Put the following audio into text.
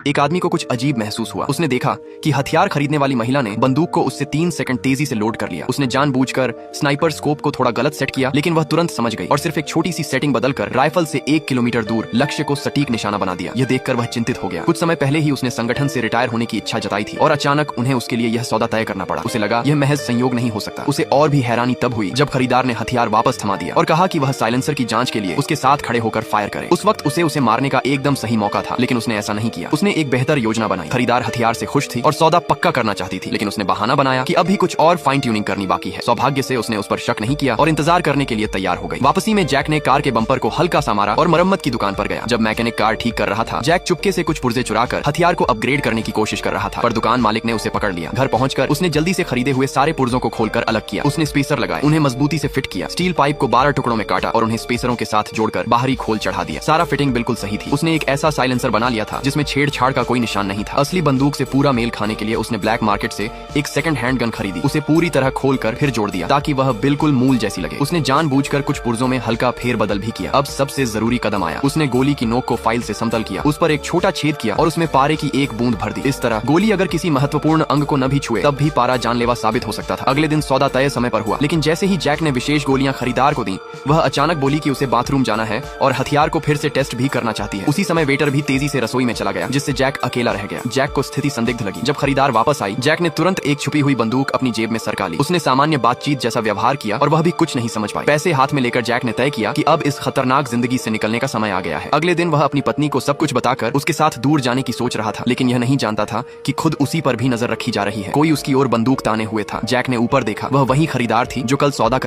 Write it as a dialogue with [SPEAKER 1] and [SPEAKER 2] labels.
[SPEAKER 1] एक आदमी को कुछ अजीब महसूस हुआ। उसने देखा कि हथियार खरीदने वाली महिला ने बंदूक को उससे 3 सेकंड तेजी से लोड कर लिया। उसने जानबूझकर स्नाइपर स्कोप को थोड़ा गलत सेट किया, लेकिन वह तुरंत समझ गई और सिर्फ एक छोटी सी सेटिंग बदलकर राइफल से 1 किलोमीटर दूर लक्ष्य को सटीक निशाना बना दिया। यह देखकर वह चिंतित हो गया। कुछ समय पहले ही उसने संगठन से रिटायर होने की इच्छा जताई थी और अचानक उन्हें उसके लिए यह सौदा तय करना पड़ा। उसे लगा यह महज संयोग नहीं हो सकता। उसे और भी हैरानी तब हुई जब खरीदार ने हथियार वापस थमा दिया और कहा कि वह साइलेंसर की जांच के लिए उसके साथ खड़े होकर फायर करे। उस वक्त उसे मारने का एकदम सही मौका था, लेकिन उसने ऐसा नहीं किया। उसने एक बेहतर योजना बनाई। खरीदार हथियार से खुश थी और सौदा पक्का करना चाहती थी, लेकिन उसने बहाना बनाया कि अभी कुछ और फाइन ट्यूनिंग करनी बाकी है। सौभाग्य से उसने उस पर शक नहीं किया और इंतजार करने के लिए तैयार हो गई। वापसी में जैक ने कार के बम्पर को हल्का सा मारा और मरम्मत की दुकान पर गया। जब मैकेनिक कार ठीक कर रहा था, जैक चुपके से कुछ पुर्जे चुराकर हथियार को अपग्रेड करने की कोशिश कर रहा था, पर दुकान मालिक ने उसे पकड़ लिया। घर पहुंचकर उसने जल्दी से खरीदे हुए सारे पुर्जों को खोलकर अलग किया। उसने स्पेसर लगाए, उन्हें मजबूती से फिट किया, स्टील पाइप को 12 टुकड़ों में काटा और उन्हें स्पेसरों के साथ जोड़कर बाहरी खोल चढ़ा दिया। सारा फिटिंग बिल्कुल सही थी। उसने एक ऐसा साइलेंसर बना लिया था जिसमें छेड़छाड़ का कोई निशान नहीं था। असली बंदूक से पूरा मेल खाने के लिए उसने ब्लैक मार्केट से एक सेकंड हैंड गन खरीदी। उसे पूरी तरह खोलकर फिर जोड़ दिया ताकि वह बिल्कुल मूल जैसी लगे। उसने जानबूझकर कुछ पुर्जों में हल्का फेर बदल भी किया। अब सबसे जरूरी कदम आया। उसने गोली की नोक को फाइल से समतल किया, उस पर एक छोटा छेद किया और उसमें पारे की एक बूंद भर दी। इस तरह गोली अगर किसी महत्वपूर्ण अंग को न भी छुए तब भी पारा जानलेवा साबित हो सकता था। अगले दिन सौदा तय समय पर हुआ, लेकिन जैसे ही जैक ने विशेष गोलियां खरीदार को दी, वह अचानक बोली कि उसे बाथरूम जाना है और हथियार को फिर से टेस्ट भी करना चाहती है। उसी समय वेटर भी तेजी से रसोई में चला गया, जिससे जैक अकेला रह गया। जैक को स्थिति संदिग्ध लगी। जब खरीदार वापस आई, जैक ने तुरंत एक छुपी हुई बंदूक अपनी जेब में सरका ली। उसने सामान्य बातचीत जैसा व्यवहार किया और वह भी कुछ नहीं समझ पाई। पैसे हाथ में लेकर जैक ने तय किया कि अब इस खतरनाक जिंदगी से निकलने का समय आ गया है। अगले दिन वह अपनी पत्नी को सब कुछ बताकर उसके साथ दूर जाने की सोच रहा था, लेकिन यह नहीं जानता था कि खुद उसी पर भी नजर रखी जा रही है। कोई उसकी ओर बंदूक ताने हुए था। जैक ने ऊपर देखा, वह वही खरीदार थी जो कल सौदा